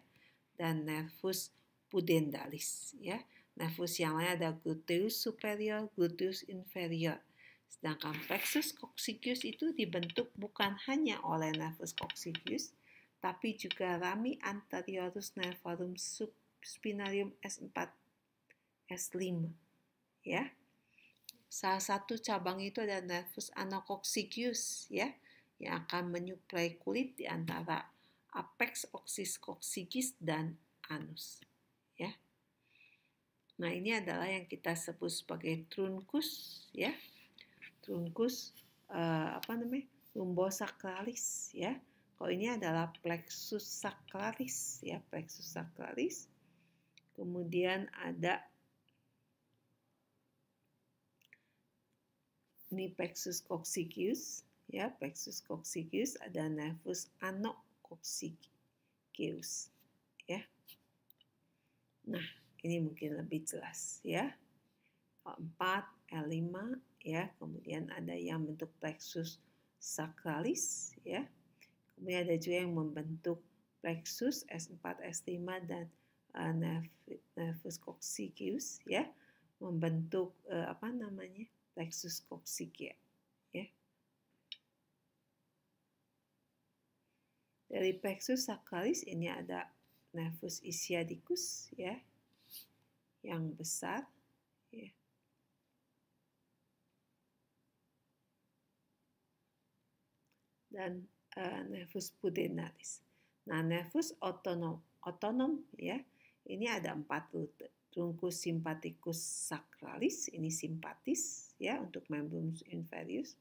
dan nervus pudendalis ya. Nervus yang lain ada gluteus superior, gluteus inferior. Sedangkan plexus coccygeus itu dibentuk bukan hanya oleh nervus coccygeus, tapi juga rami anteriorus nervorum subspinarium S4, S5 ya. Salah satu cabang itu ada nervus anococcygeus ya, yang akan menyuplai kulit di antara apex oxis coccygeus dan anus ya. Nah, ini adalah yang kita sebut sebagai trunkus ya. Trunkus lumbosacralis ya. Kalau ini adalah plexus sacralis ya, plexus sacralis. Kemudian ada ini plexus coccygeus ya, plexus coccygeus, ada nervus anococcygeus ya. Nah, ini mungkin lebih jelas ya. L4, L5 ya, kemudian ada yang bentuk plexus sacralis ya. Kemudian ada juga yang membentuk plexus S4, S5 dan nervus coccygeus ya, membentuk plexus coccygea ya. Dari plexus sacralis ini ada nervus ischiadicus ya, yang besar ya. Dan nervus pudendis. Nah, nervus otonom ya, ini ada 4 rute. Trunkus sympathicus sacralis, ini simpatis ya untuk membrum inferius.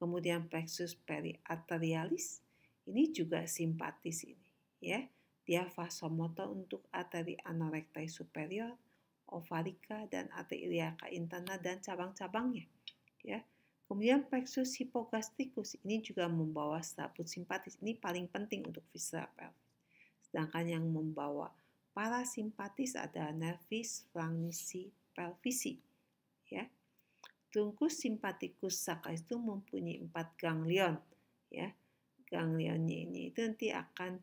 Kemudian plexus periarterialis, ini juga simpatis ini ya. Dia vasomotor untuk arteri anorectae superior, ovarica dan arteri iliaca interna dan cabang-cabangnya ya. Kemudian plexus hypogastricus ini juga membawa selaput simpatis. Ini paling penting untuk viscera pelvis. Sedangkan yang membawa parasimpatis ada nervis flangici pelvisi ya. Trunkus sympathicus sacralis itu mempunyai 4 ganglion ya. Ganglionnya ini itu nanti akan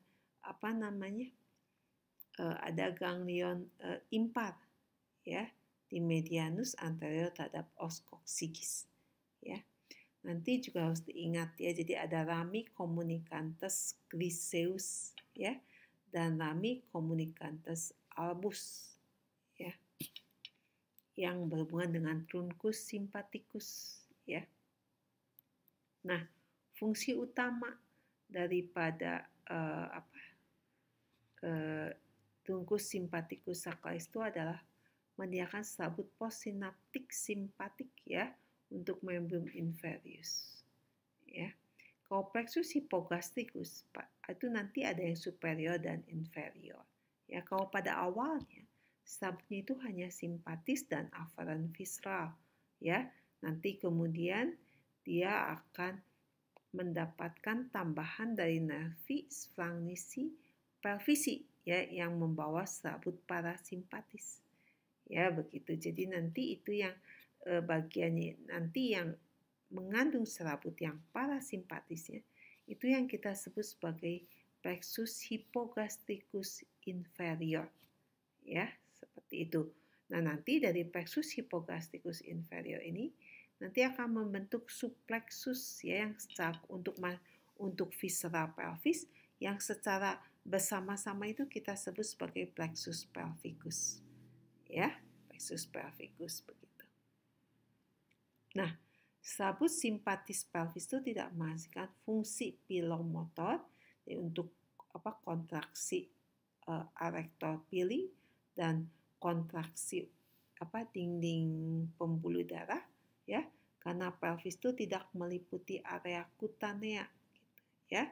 ada ganglion impar ya di medianus anterior terhadap os coccygeus ya. Nanti juga harus diingat ya, jadi ada rami communicantes glyceus ya, dan rami comunicantes albus, ya, yang berhubungan dengan truncus sympathicus, ya. Nah, fungsi utama daripada truncus sympathicus sacralis itu adalah menyediakan serabut postsinaptik simpatik, ya, untuk membrum inferius, ya. Kalau plexus hypogastricus itu nanti ada yang superior dan inferior, ya. Kalau pada awalnya serabutnya itu hanya simpatis dan afferent visceral, ya. Nanti kemudian dia akan mendapatkan tambahan dari nervi splanchnici pelvici, ya, yang membawa serabut parasimpatis. Ya, begitu. Jadi nanti itu yang bagiannya nanti yang mengandung serabut yang parasimpatisnya itu yang kita sebut sebagai plexus hypogastricus inferior. Ya, seperti itu. Nah, nanti dari plexus hypogastricus inferior ini nanti akan membentuk subplexus, ya, yang untuk viscera pelvis yang secara bersama-sama itu kita sebut sebagai plexus pelvicus. Ya, plexus pelvicus begitu. Nah, serabut simpatis pelvis itu tidak menghasilkan fungsi pilomotor untuk kontraksi erector pili dan kontraksi dinding pembuluh darah, ya, karena pelvis itu tidak meliputi area kutanea, gitu, ya.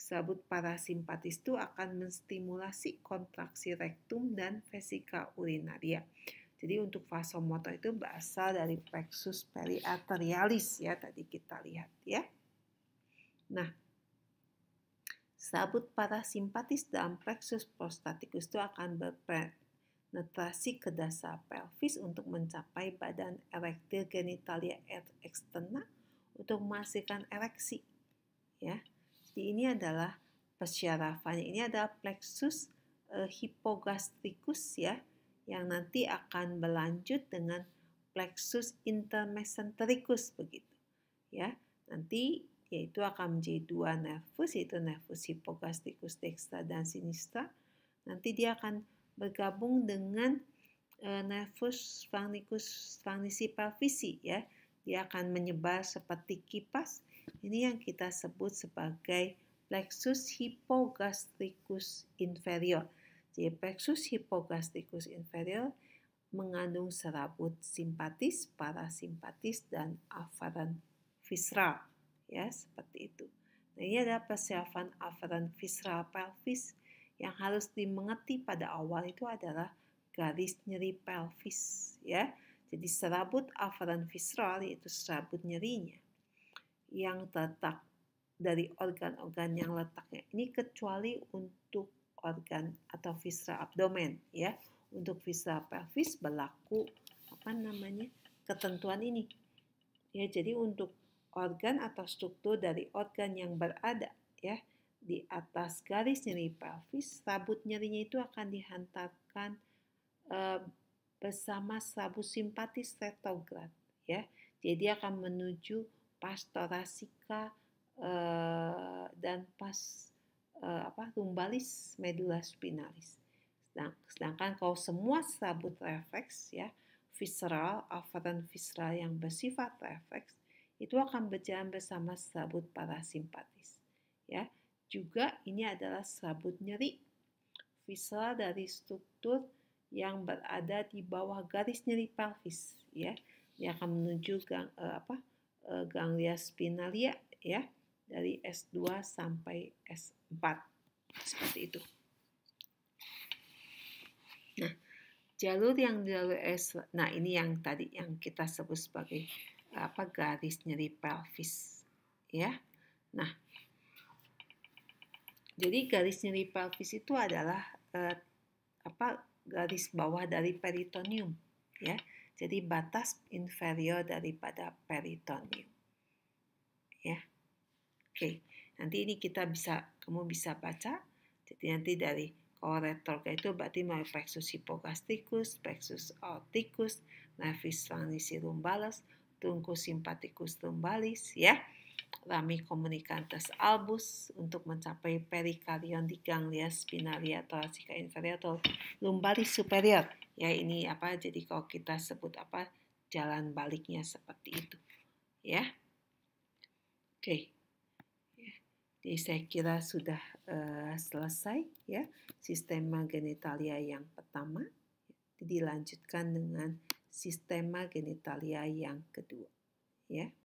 Serabut parasimpatis itu akan menstimulasi kontraksi rektum dan vesika urinaria. Jadi untuk vasomotor itu berasal dari plexus periarterialis, ya, tadi kita lihat, ya. Nah, serabut parasimpatis dalam plexus prostaticus itu akan berpenetrasi ke dasar pelvis untuk mencapai badan erektil genitalia externa untuk menghasilkan ereksi, ya. Jadi ini adalah persyarafannya. Ini adalah plexus hypogastricus, ya, yang nanti akan berlanjut dengan plexus intermesentericus begitu, ya. Nanti yaitu akan menjadi dua nervus, yaitu nervus hypogastricus dextra dan sinistra. Nanti dia akan bergabung dengan nervus splanchnici pelvici, ya. Dia akan menyebar seperti kipas. Ini yang kita sebut sebagai plexus hypogastricus inferior. Jadi plexus hypogastricus inferior mengandung serabut simpatis, parasimpatis, dan afferent visceral, ya, seperti itu. Nah, ini adalah persiapan afferent visceral pelvis yang harus dimengerti pada awal itu adalah garis nyeri pelvis, ya. Jadi serabut afferent visceral yaitu serabut nyerinya yang terletak dari organ-organ yang letaknya ini kecuali untuk organ atau viscera abdomen, ya. Untuk viscera pelvis berlaku ketentuan ini, ya. Jadi untuk organ atau struktur dari organ yang berada, ya, di atas garis nyeri pelvis, serabut nyerinya itu akan dihantarkan bersama serabut simpatis retrograd, ya. Jadi dia akan menuju pars thoracica dan pars lumbalis medulla spinalis. Sedangkan kalau semua serabut refleks, ya, visceral, afferent visceral yang bersifat refleks itu akan berjalan bersama serabut parasimpatis, ya. Juga ini adalah serabut nyeri visceral dari struktur yang berada di bawah garis nyeri pelvis, ya. Dia akan menuju ganglia spinalia, ya, dari S2 sampai S4 seperti itu. Nah, jalur yang dilalui nah ini yang tadi yang kita sebut sebagai garis nyeri pelvis, ya. Nah, jadi garis nyeri pelvis itu adalah garis bawah dari peritoneum, ya. Jadi batas inferior daripada peritoneum, ya. Oke, nanti ini kamu bisa baca. Jadi nanti dari kalau retrograd itu berarti mulai plexus hypogastricus, plexus aorticus, nervus splanchnici lumbalis, truncus sympathicus lumbalis, ya. rami comunicantes albus untuk mencapai perikardion di ganglia spinalia thoracica inferior atau lumbaris superior. Ya, ini apa? Jadi kalau kita sebut apa? Jalan baliknya seperti itu. Ya. Oke. Jadi saya kira sudah selesai ya sistema genitalia yang pertama. Dilanjutkan dengan sistema genitalia yang kedua. Ya.